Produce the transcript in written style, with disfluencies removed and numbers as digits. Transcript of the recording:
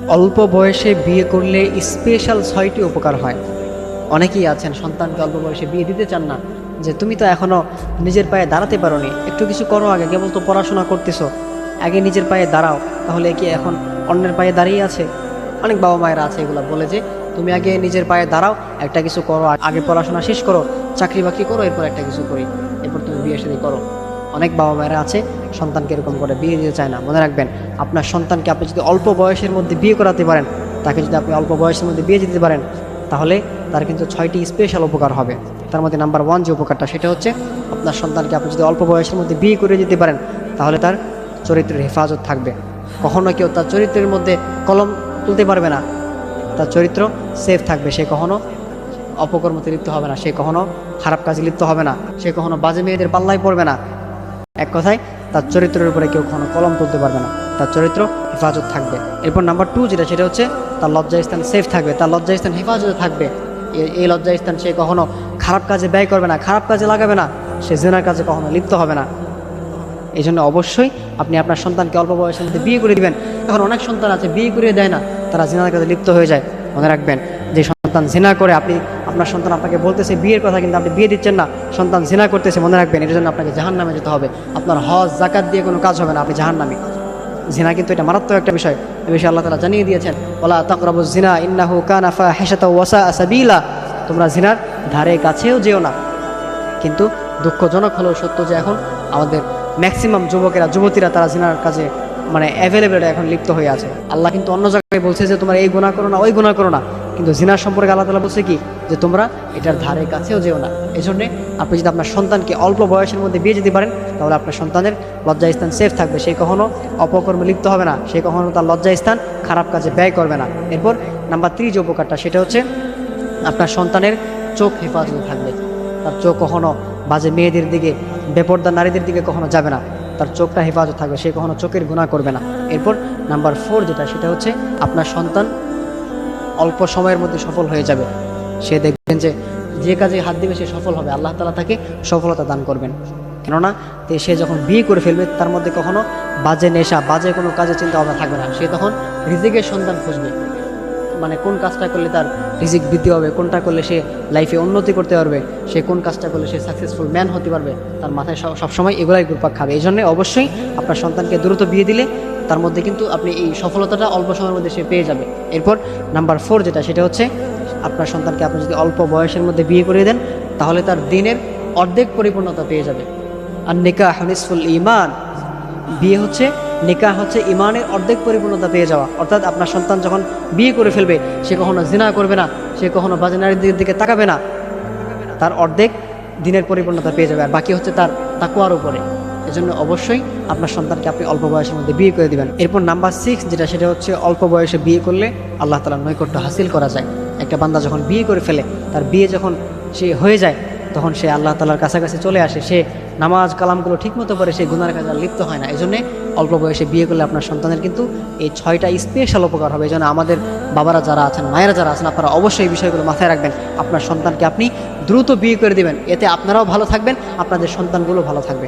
অল্প বয়সে বিয়ে করলে স্পেশাল 6টি উপকার হয়। অনেকেই আছেন সন্তানকে অল্প বয়সে বিয়ে দিতে চান না, যে তুমি তো এখনও নিজের পায়ে দাঁড়াতে পারোনি, একটু কিছু করো, আগে কেবল তো পড়াশোনা করতেছো, আগে নিজের পায়ে দাঁড়াও, তাহলে কি এখন অন্যের পায়ে দাঁড়িয়ে আছে? অনেক বাবা মায়েরা আছে এগুলো বলে যে তুমি আগে নিজের পায়ে দাঁড়াও, একটা কিছু করো, আগে পড়াশোনা শেষ করো, চাকরি বাকরি করো, এরপর একটা কিছু করি, এরপর তুমি বিয়ে শাদী করো। অনেক বাবা মায়েরা আছে সন্তানকে এরকম করে বিয়ে দিতে চায় না। মনে রাখবেন, আপনার সন্তানকে আপনি যদি অল্প বয়সের মধ্যে বিয়ে করাতে পারেন, তাকে যদি আপনি অল্প বয়সের মধ্যে বিয়ে দিতে পারেন, তাহলে তার কিন্তু 6টি স্পেশাল উপকার হবে। তার মধ্যে নাম্বার 1 যে উপকারটা, সেটা হচ্ছে আপনার সন্তানকে আপনি যদি অল্প বয়সের মধ্যে বিয়ে করে দিতে পারেন, তাহলে তার চরিত্রের হেফাজত থাকবে। কখনো কেউ তার চরিত্রের মধ্যে কলম তুলতে পারবে না, তার চরিত্র সেফ থাকবে, সে কখনো অপকর্মতে লিপ্ত হবে না, সে কখনো খারাপ কাজে লিপ্ত হবে না, সে কখনো বাজে মেয়েদের পাল্লায় পড়বে না। এক কথায় তার চরিত্রের উপরে কেউ কখনো কলম তুলতে পারবে না, তার চরিত্র হেফাজত থাকবে। এরপর নাম্বার 2 যেটা, সেটা হচ্ছে তার লজ্জাস্থান সেফ থাকবে, তার লজ্জাস্থান হেফাজতে থাকবে। এই লজ্জাস্থান সে কখনো খারাপ কাজে ব্যয় করবে না, খারাপ কাজে লাগাবে না, সে জিনার কাজে কখনো লিপ্ত হবে না। এই জন্য অবশ্যই আপনি আপনার সন্তানকে অল্প বয়সের মধ্যে বিয়ে করে দিবেন। এখন অনেক সন্তান আছে বিয়ে করে দেয় না, তারা জিনার কাজে লিপ্ত হয়ে যায়। মনে রাখবেন, যে সন্তান জিনা করে, আপনার সন্তান আপনাকে বলতেছে বিয়ের কথা, কিন্তু আপনি বিয়ে দিচ্ছেন না, সন্তান জিনা করতেছে, মনে রাখবেন এর জন্য আপনাকে জাহান্নামে যেতে হবে। আপনার হজ জাকাত দিয়ে কোনো কাজ হবে না, আপনি জাহান্নামী। জিনা কিন্তু এটা মারাত্মক একটা বিষয়, এই বিষয়ে আল্লাহ তাআলা জানিয়ে দিয়েছেন, ওয়ালা তাকরাবুজ জিনা ইন্নাহু কানা ফাহিশাতাও ওয়া সাআ সাবিলা। তোমরা জিনার ধারে কাছেও যেও না। কিন্তু দুঃখজনক হলেও সত্য যে এখন আমাদের ম্যাক্সিমাম যুবতীরা তারা জিনার কাজে অ্যাভেলেবেল এখন লিপ্ত হয়ে আছে। আল্লাহ কিন্তু অন্য জায়গায় বলছে যে তোমরা এই গুনাহ করো না, ওই গুনাহ করো না, কিন্তু জিনার সম্পর্কে আল্লাহ তাআলা বলছে কি, যে তোমরা এটার ধারে কাছেও যেও না। এই জন্যে আপনি যদি আপনার সন্তানকে অল্প বয়সের মধ্যে বিয়ে দিতে পারেন, তাহলে আপনার সন্তানের লজ্জাস্থান সেফ থাকবে, সে কখনো অপকর্মে লিপ্ত হবে না, সে কখনো তার লজ্জাস্থান খারাপ কাজে ব্যয় করবে না। এরপর নাম্বার 3 যে উপকারটা, সেটা হচ্ছে আপনার সন্তানের চোখ হেফাজতে থাকবে, তার চোখ কখনো বাজে মেয়েদের দিকে, বেপর্দা নারীদের দিকে কখনো যাবে না, তার চোখটা হেফাজত থাকবে, সে কখনো চোখের গুনাহ করবে না। এরপর নাম্বার 4 যেটা, সেটা হচ্ছে আপনার সন্তান অল্প সময়ের মধ্যে সফল হয়ে যাবে। সে দেখবেন যে যে কাজে হাত দিবে সে সফল হবে, আল্লাহ তাআলা তাকে সফলতা দান করবেন। কেননা সে যখন বিয়ে করে ফেলবে, তার মধ্যে কখনো বাজে নেশা, বাজে কোনো কাজে চিন্তা ভাবনা থাকবে না, সে তখন রিজিকের সন্ধান খুঁজবে। কোন কাজটা করলে তার রিজিক বৃদ্ধি হবে, কোনটা করলে সে লাইফে উন্নতি করতে পারবে, সে কোন কাজটা করলে সে সাকসেসফুল ম্যান হতে পারবে, তার মাথায় সবসময় এগুলাই ঘুরপাক খাবে। এই জন্য অবশ্যই আপনার সন্তানকে দ্রুত বিয়ে দিলে তার মধ্যে কিন্তু আপনি এই সফলতাটা অল্প সময়ের মধ্যে সে পেয়ে যাবে। এরপর নাম্বার 4 যেটা, সেটা হচ্ছে আপনার সন্তানকে আপনি যদি অল্প বয়সের মধ্যে বিয়ে করে দেন, তাহলে তার দিনের অর্ধেক পরিপূর্ণতা পেয়ে যাবে। আর নিকাহ নিসফুল ঈমান, বিয়ে হচ্ছে, নিকাহ হচ্ছে ইমানের অর্ধেক পরিপূর্ণতা পেয়ে যাওয়া। অর্থাৎ আপনার সন্তান যখন বিয়ে করে ফেলবে, সে কখনো জিনা করবে না, সে কখনো বাজে নারীদের দিকে তাকাবে না, তার অর্ধেক দিনের পরিপূর্ণতা পেয়ে যাবে, আর বাকি হচ্ছে তার তাকওয়ার উপরে। এজন্য অবশ্যই আপনার সন্তানকে আপনি অল্প বয়সের মধ্যে বিয়ে করে দিবেন। এরপর নাম্বার 6 যেটা, সেটা হচ্ছে অল্প বয়সে বিয়ে করলে আল্লাহ তাআলার নৈকট্য হাসিল করা যায়। একটা বান্দা যখন বিয়ে করে ফেলে, তার বিয়ে যখন সে হয়ে যায়, তখন সে আল্লাহ তাআলার কাছাকাছি চলে আসে, সে নামাজ কালামগুলো ঠিকমতো পড়ে, সে গুনার কাজে লিপ্ত হয় না। এই জন্যে অল্প বয়সে বিয়ে করলে আপনার সন্তানের কিন্তু এই 6টা স্পেশাল উপকার হবে। এই জন্য আমাদের বাবারা যারা আছেন, মায়েরা যারা আছেন, আপনারা অবশ্যই এই বিষয়গুলো মাথায় রাখবেন। আপনার সন্তানকে আপনি দ্রুত বিয়ে করে দিবেন, এতে আপনারাও ভালো থাকবেন, আপনাদের সন্তানগুলো ভালো থাকবে।